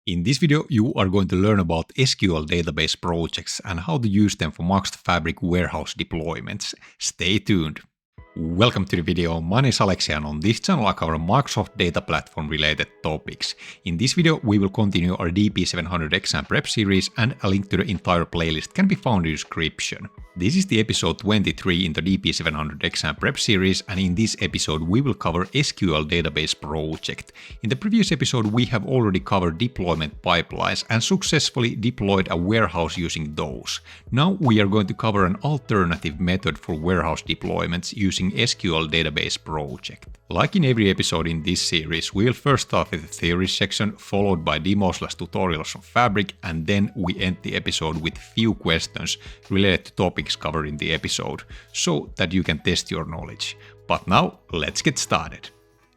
In this video, you are going to learn about SQL database projects and how to use them for Microsoft Fabric warehouse deployments. Stay tuned. Welcome to the video. My name is Aleksi and on this channel I cover Microsoft data platform related topics. In this video, we will continue our DP-700 exam prep series and a link to the entire playlist can be found in the description. This is the episode 23 in the DP-700 exam prep series, and in this episode we will cover SQL Database Project. In the previous episode we have already covered deployment pipelines and successfully deployed a warehouse using those. Now we are going to cover an alternative method for warehouse deployments using SQL Database Project. Like in every episode in this series, we'll first start with the theory section, followed by demos/tutorials on Fabric, and then we end the episode with few questions related to topics covered in the episode, so that you can test your knowledge. But now, let's get started.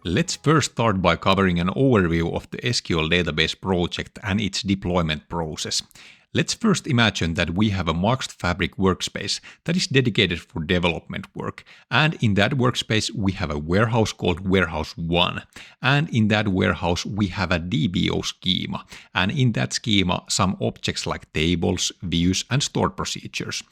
Let's first start by covering an overview of the SQL Database Project and its deployment process. Let's first imagine that we have a Microsoft Fabric workspace that is dedicated for development work, and in that workspace we have a warehouse called Warehouse 1, and in that warehouse we have a DBO schema, and in that schema some objects like tables, views and stored procedures.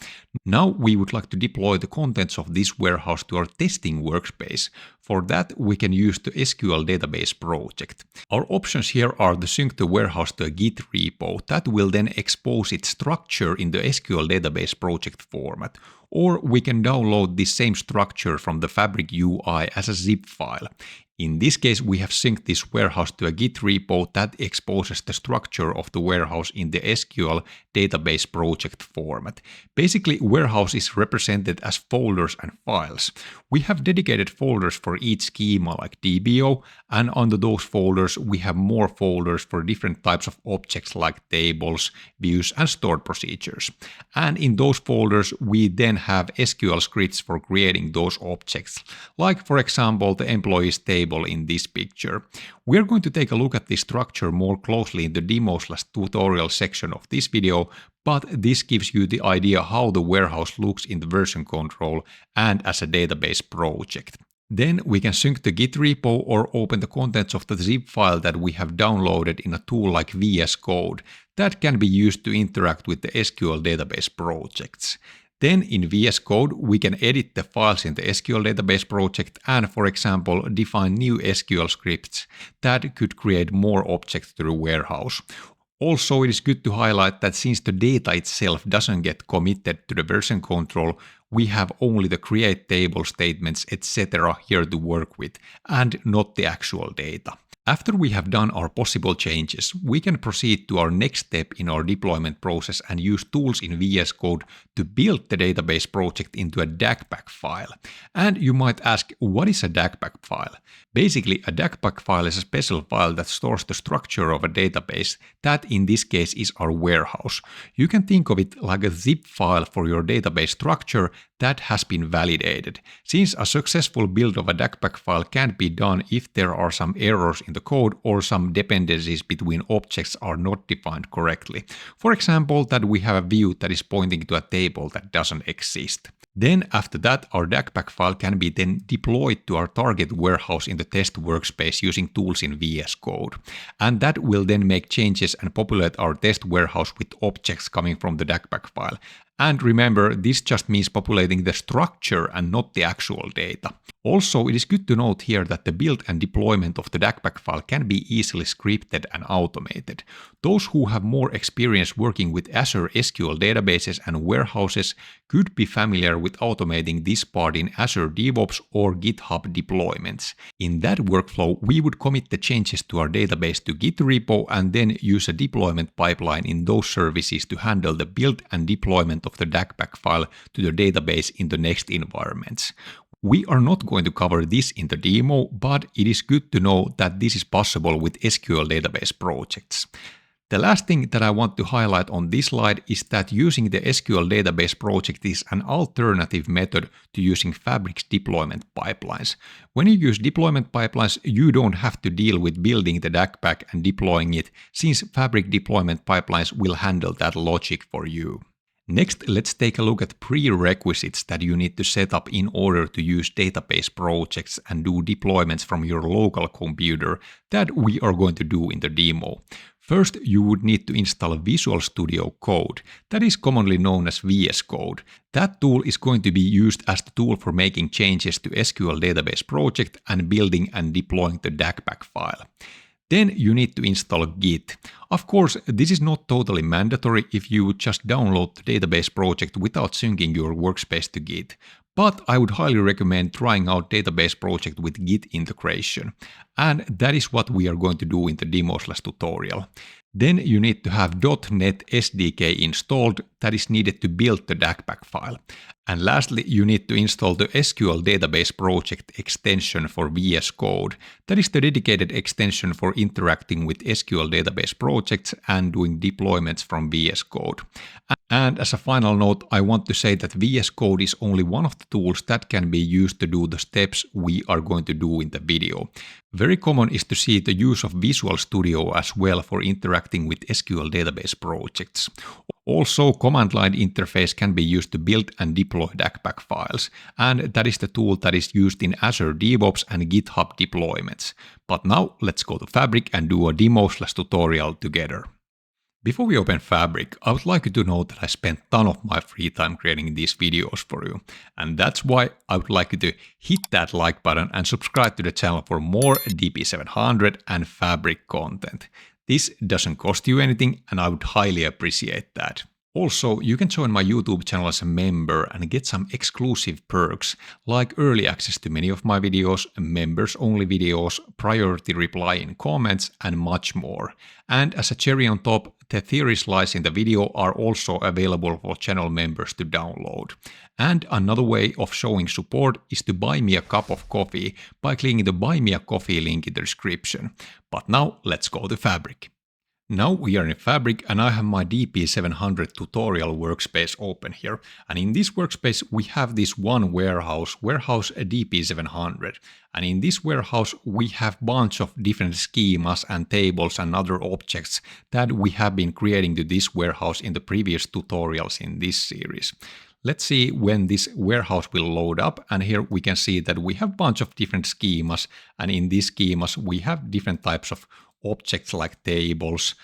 Now we would like to deploy the contents of this warehouse to our testing workspace. For that we can use the SQL Database Project. Our options here are to sync the warehouse to a Git repo that will then expose its structure in the SQL Database Project format, or we can download this same structure from the Fabric UI as a zip file. In this case, we have synced this warehouse to a Git repo that exposes the structure of the warehouse in the SQL Database Project format. Basically, warehouse is represented as folders and files. We have dedicated folders for each schema like DBO, and under those folders we have more folders for different types of objects like tables, views and stored procedures. And in those folders we then have SQL scripts for creating those objects, like for example the employees table in this picture. We are going to take a look at this structure more closely in the demo/tutorial section of this video, but this gives you the idea how the warehouse looks in the version control and as a database project. Then we can sync the Git repo or open the contents of the zip file that we have downloaded in a tool like VSCode that can be used to interact with the SQL database projects. Then in VS Code, we can edit the files in the SQL Database Project and, for example, define new SQL scripts that could create more objects to the warehouse. Also, it is good to highlight that since the data itself doesn't get committed to the version control, we have only the create table statements, etc. here to work with, and not the actual data. After we have done our possible changes, we can proceed to our next step in our deployment process and use tools in VS Code to build the database project into a DACPAC file. And you might ask, what is a DACPAC file? Basically, a DACPAC file is a special file that stores the structure of a database that in this case is our warehouse. You can think of it like a zip file for your database structure that has been validated, since a successful build of a DACPAC file can be done if there are some errors in the code or some dependencies between objects are not defined correctly. For example, that we have a view that is pointing to a table that doesn't exist. Then after that, our DACPAC file can be then deployed to our target warehouse in the test workspace using tools in VS Code. And that will then make changes and populate our test warehouse with objects coming from the DACPAC file. And remember, this just means populating the structure and not the actual data. Also, it is good to note here that the build and deployment of the DACPAC file can be easily scripted and automated. Those who have more experience working with Azure SQL databases and warehouses could be familiar with automating this part in Azure DevOps or GitHub deployments. In that workflow, we would commit the changes to our database to Git repo and then use a deployment pipeline in those services to handle the build and deployment of the DACPAC file to the database in the next environments. We are not going to cover this in the demo, but it is good to know that this is possible with SQL database projects. The last thing that I want to highlight on this slide is that using the SQL database project is an alternative method to using Fabric's deployment pipelines. When you use deployment pipelines, you don't have to deal with building the DACPAC and deploying it, since Fabric deployment pipelines will handle that logic for you. Next, let's take a look at prerequisites that you need to set up in order to use database projects and do deployments from your local computer that we are going to do in the demo. First, you would need to install Visual Studio Code, that is commonly known as VSCode. That tool is going to be used as the tool for making changes to SQL Database Project and building and deploying the DACPAC file. Then you need to install Git. Of course, this is not totally mandatory if you would just download the database project without syncing your workspace to Git. But I would highly recommend trying out database project with Git integration. And that is what we are going to do in the demo/tutorial. Then you need to have .NET SDK installed, that is needed to build the DACPAC file. And lastly, you need to install the SQL Database Project extension for VS Code. That is the dedicated extension for interacting with SQL Database projects and doing deployments from VS Code. And as a final note, I want to say that VS Code is only one of the tools that can be used to do the steps we are going to do in the video. Very common is to see the use of Visual Studio as well for interacting with SQL Database projects. Also, command line interface can be used to build and deploy DACPAC files, and that is the tool that is used in Azure DevOps and GitHub deployments. But now let's go to Fabric and do a demo/tutorial together. Before we open Fabric, I would like you to know that I spent a ton of my free time creating these videos for you, and that's why I would like you to hit that like button and subscribe to the channel for more DP-700 and Fabric content. This doesn't cost you anything, and I would highly appreciate that. Also, you can join my YouTube channel as a member and get some exclusive perks like early access to many of my videos, members-only videos, priority reply in comments, and much more. And as a cherry on top, the theory slides in the video are also available for channel members to download. And another way of showing support is to buy me a cup of coffee by clicking the Buy Me a Coffee link in the description. But now let's go to Fabric. Now we are in Fabric and I have my DP-700 tutorial workspace open here. And in this workspace we have this one warehouse DP-700. And in this warehouse we have a bunch of different schemas and tables and other objects that we have been creating to this warehouse in the previous tutorials in this series. Let's see when this warehouse will load up, and here we can see that we have a bunch of different schemas, and in these schemas we have different types of objects like tables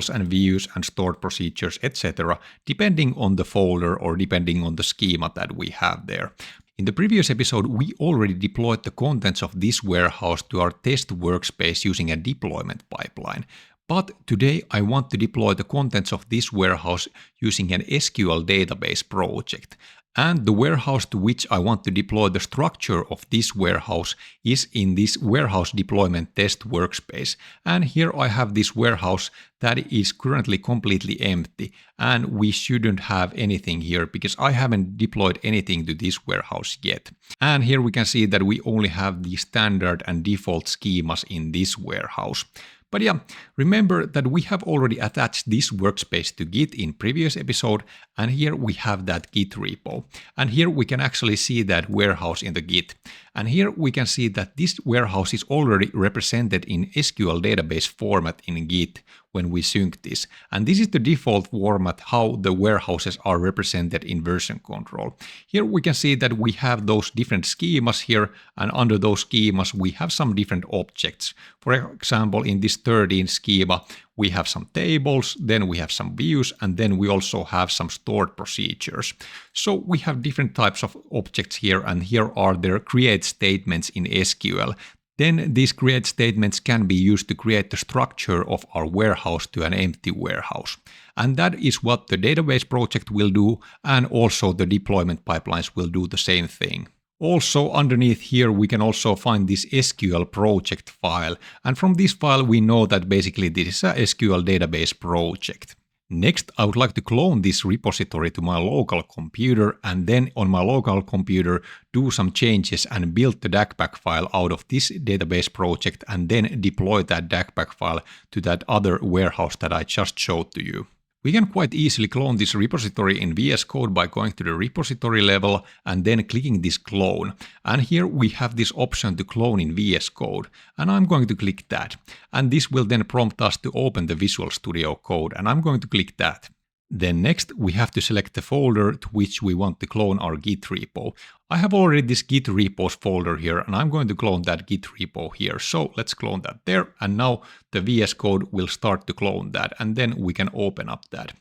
and views and stored procedures, etc., depending on the folder or depending on the schema that we have there. In the previous episode, we already deployed the contents of this warehouse to our test workspace using a deployment pipeline. But today I want to deploy the contents of this warehouse using an SQL Database Project. And the warehouse to which I want to deploy the structure of this warehouse is in this warehouse deployment test workspace. And here I have this warehouse that is currently completely empty, and we shouldn't have anything here because I haven't deployed anything to this warehouse yet. And here we can see that we only have the standard and default schemas in this warehouse. But yeah, remember that we have already attached this workspace to Git in previous episode, and here we have that Git repo. And here we can actually see that warehouse in the Git. And here we can see that this warehouse is already represented in SQL database format in Git when we sync this. And this is the default format how the warehouses are represented in version control. Here we can see that we have those different schemas here, and under those schemas we have some different objects. For example, in this 13 schema, we have some tables, then we have some views, and then we also have some stored procedures. So we have different types of objects here, and here are their create statements in SQL. Then these create statements can be used to create the structure of our warehouse to an empty warehouse. And that is what the database project will do, and also the deployment pipelines will do the same thing. Also underneath here we can also find this SQL project file, and from this file we know that basically this is a SQL database project. Next, I would like to clone this repository to my local computer, and then on my local computer do some changes and build the DACPAC file out of this database project, and then deploy that DACPAC file to that other warehouse that I just showed to you. We can quite easily clone this repository in VS Code by going to the repository level and then clicking this clone. And here we have this option to clone in VS Code, and I'm going to click that. And this will then prompt us to open the Visual Studio Code, and I'm going to click that. Then next we have to select the folder to which we want to clone our Git repo. I have already this Git repos folder here, and I'm going to clone that Git repo here. So let's clone that there, and now the VS Code will start to clone that, and then we can open up that.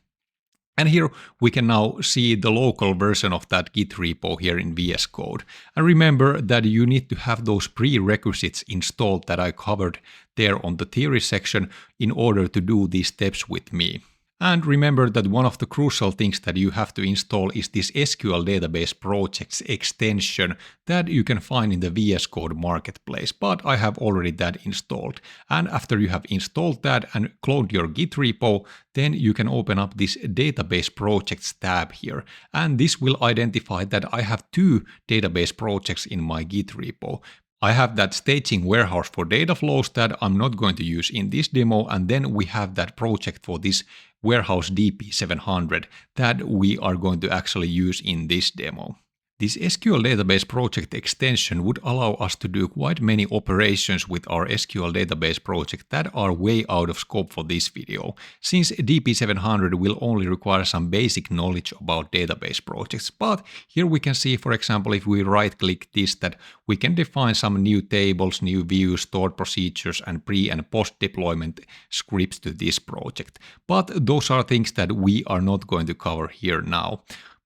And here we can now see the local version of that Git repo here in VS Code. And remember that you need to have those prerequisites installed that I covered there on the theory section in order to do these steps with me. And remember that one of the crucial things that you have to install is this SQL Database Project extension that you can find in the VS Code marketplace, but I have already that installed. And after you have installed that and cloned your Git repo, then you can open up this Database Projects tab here. And this will identify that I have two database projects in my Git repo. I have that staging warehouse for data flows that I'm not going to use in this demo, and then we have that project for this warehouse DP-700 that we are going to actually use in this demo. This SQL Database Project extension would allow us to do quite many operations with our SQL Database Project that are way out of scope for this video, since DP-700 will only require some basic knowledge about database projects. But here we can see, for example, if we right-click this, that we can define some new tables, new views, stored procedures, and pre- and post-deployment scripts to this project. But those are things that we are not going to cover here now.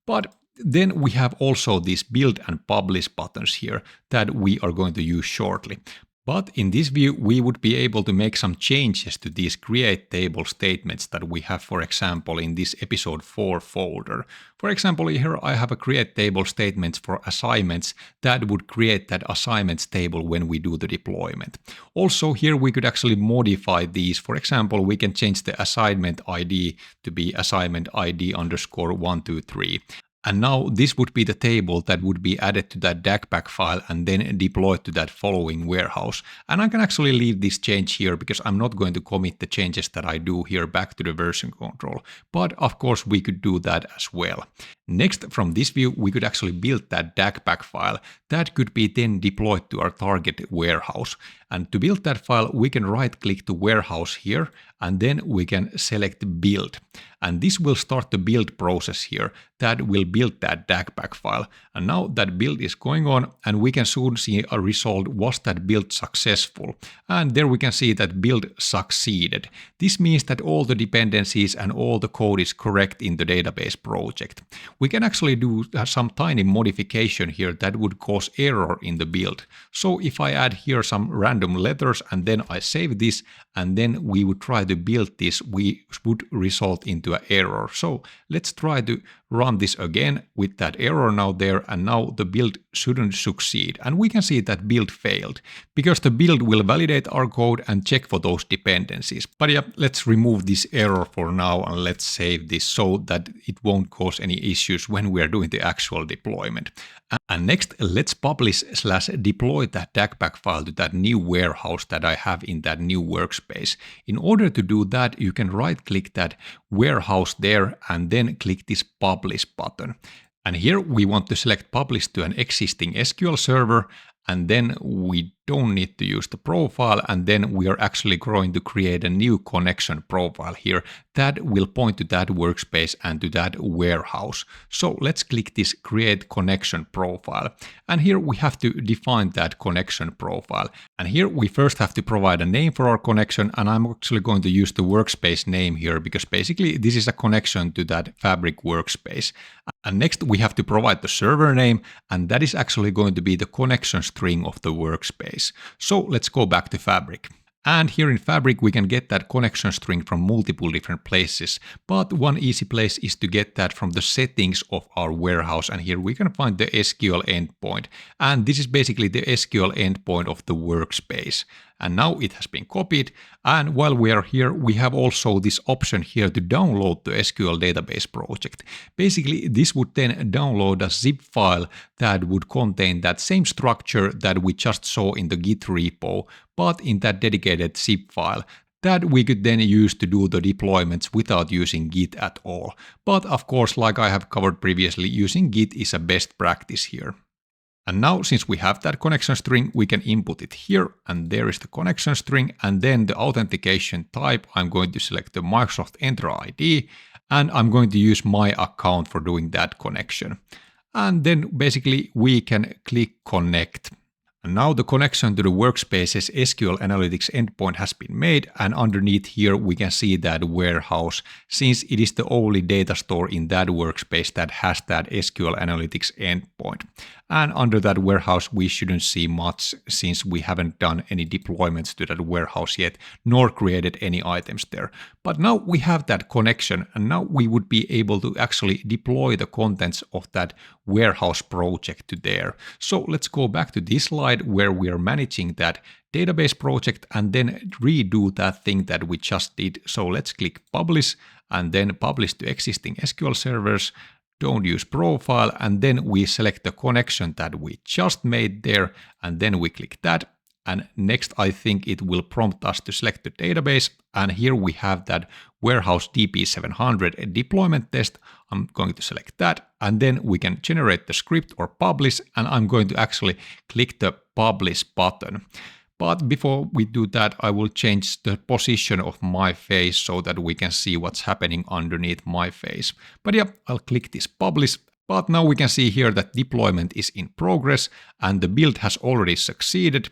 But then we have also these build and publish buttons here that we are going to use shortly. But in this view, we would be able to make some changes to these create table statements that we have, for example, in this episode 4 folder. For example, here I have a create table statements for assignments that would create that assignments table when we do the deployment. Also here we could actually modify these. For example, we can change the assignment ID to be assignment ID _123. And now this would be the table that would be added to that DACPAC file and then deployed to that following warehouse. And I can actually leave this change here because I'm not going to commit the changes that I do here back to the version control. But of course we could do that as well. Next, from this view, we could actually build that DACPAC file that could be then deployed to our target warehouse. And to build that file, we can right-click to warehouse here, and then we can select build. And this will start the build process here that will build that DACPAC file. And now that build is going on, and we can soon see a result, was that build successful? And there we can see that build succeeded. This means that all the dependencies and all the code is correct in the database project. We can actually do some tiny modification here that would cause error in the build. So if I add here some random letters and then I save this and then we would try to build this, we would result into an error. So let's try to run this again with that error now there, and now the build shouldn't succeed. And we can see that build failed because the build will validate our code and check for those dependencies. But yeah, let's remove this error for now and let's save this so that it won't cause any issues when we are doing the actual deployment. And next, let's publish/deploy that DACPAC file to that new warehouse that I have in that new workspace. In order to do that, you can right-click that warehouse there and then click this publish button. And here we want to select publish to an existing SQL server, and then we don't need to use the profile, and then we are actually going to create a new connection profile here that will point to that workspace and to that warehouse. So let's click this create connection profile, and here we have to define that connection profile. And here we first have to provide a name for our connection, and I'm actually going to use the workspace name here because basically this is a connection to that Fabric workspace. And next we have to provide the server name, and that is actually going to be the connection string of the workspace. So let's go back to Fabric. And here in Fabric we can get that connection string from multiple different places, but one easy place is to get that from the settings of our warehouse, and here we can find the SQL endpoint, and this is basically the SQL endpoint of the workspace. And now it has been copied, and while we are here we have also this option here to download the SQL Database Project. Basically this would then download a zip file that would contain that same structure that we just saw in the Git repo, but in that dedicated zip file that we could then use to do the deployments without using Git at all. But of course, like I have covered previously, using Git is a best practice here. And now, since we have that connection string, we can input it here, and there is the connection string, and then the authentication type, I'm going to select the Microsoft Entra ID, And I'm going to use my account for doing that connection. And then basically we can click connect. And now the connection to the workspace's SQL Analytics endpoint has been made, and underneath here we can see that warehouse, since it is the only data store in that workspace that has that SQL Analytics endpoint. And under that warehouse we shouldn't see much, since we haven't done any deployments to that warehouse yet, nor created any items there. But now we have that connection, and now we would be able to actually deploy the contents of that warehouse project to there. So let's go back to this slide where we are managing that database project and then redo that thing that we just did. So let's click publish and then publish to existing SQL servers. Don't use profile, and then we select the connection that we just made there, and then we click that. And next, I think it will prompt us to select the database. And here we have that warehouse DP-700 deployment test. I'm going to select that, and then we can generate the script or publish, and I'm going to actually click the publish button. But before we do that, I will change the position of my face so that we can see what's happening underneath my face. But yeah, I'll click this publish. But now we can see here that deployment is in progress and the build has already succeeded.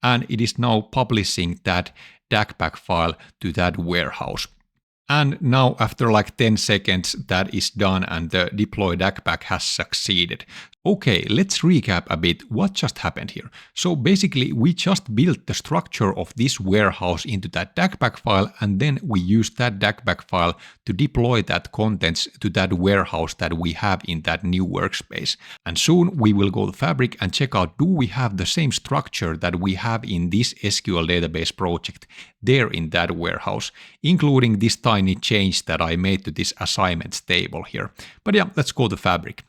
And it is now publishing that DACPAC file to that warehouse. And now after like 10 seconds that is done and the deploy DACPAC has succeeded. Okay, let's recap a bit what just happened here. So basically we just built the structure of this warehouse into that DACPAC file, and then we used that DACPAC file to deploy that contents to that warehouse that we have in that new workspace. And soon we will go to Fabric and check out, do we have the same structure that we have in this SQL database project there in that warehouse, including this tiny change that I made to this assignments table here. But yeah, let's go to Fabric.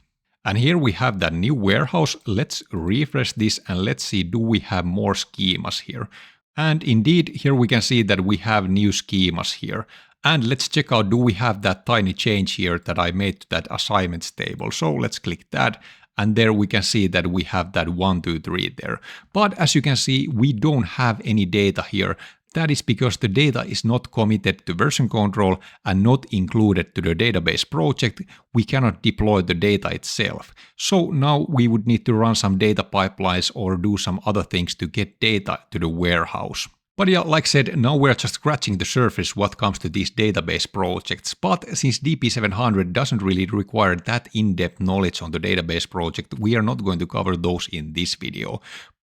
And here we have that new warehouse. Let's refresh this and let's see, do we have more schemas here? And indeed, here we can see that we have new schemas here. And let's check out, do we have that tiny change here that I made to that assignments table? So let's click that. And there we can see that we have that 1, 2, 3 there. But as you can see, we don't have any data here. That is because the data is not committed to version control and not included to the database project. We cannot deploy the data itself. So now we would need to run some data pipelines or do some other things to get data to the warehouse. But yeah, like I said, now we're just scratching the surface what comes to these database projects. But since DP-700 doesn't really require that in-depth knowledge on the database project, we are not going to cover those in this video.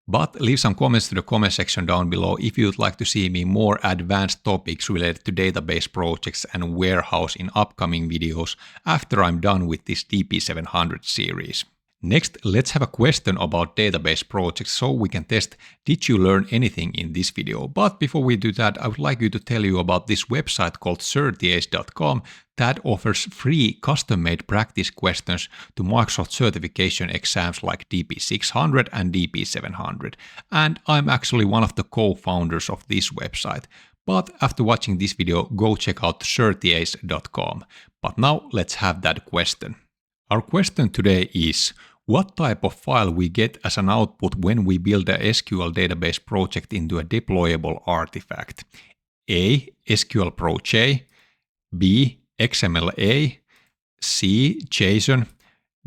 But leave some comments to the comment section down below if you'd like to see me more advanced topics related to database projects and warehouse in upcoming videos after I'm done with this DP-700 series. Next, let's have a question about database projects so we can test, did you learn anything in this video? But before we do that, I would like to tell you about this website called certiace.com that offers free custom-made practice questions to Microsoft certification exams like DP-600 and DP-700. And I'm actually one of the co-founders of this website. But after watching this video, go check out certiace.com. But now let's have that question. Our question today is, what type of file we get as an output when we build a SQL database project into a deployable artifact? A. SQL Pro J, B. XMLA, C. JSON,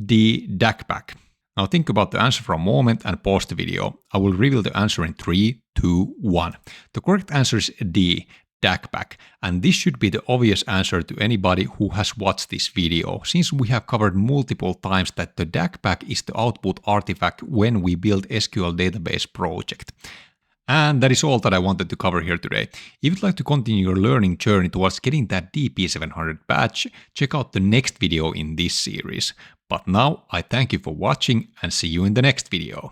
D. DACPAC. Now think about the answer for a moment and pause the video. I will reveal the answer in 3, 2, 1. The correct answer is D. DACPAC, and this should be the obvious answer to anybody who has watched this video, since we have covered multiple times that the DACPAC is the output artifact when we build SQL database project. And that is all that I wanted to cover here today. If you'd like to continue your learning journey towards getting that DP-700 badge, check out the next video in this series. But now I thank you for watching and see you in the next video.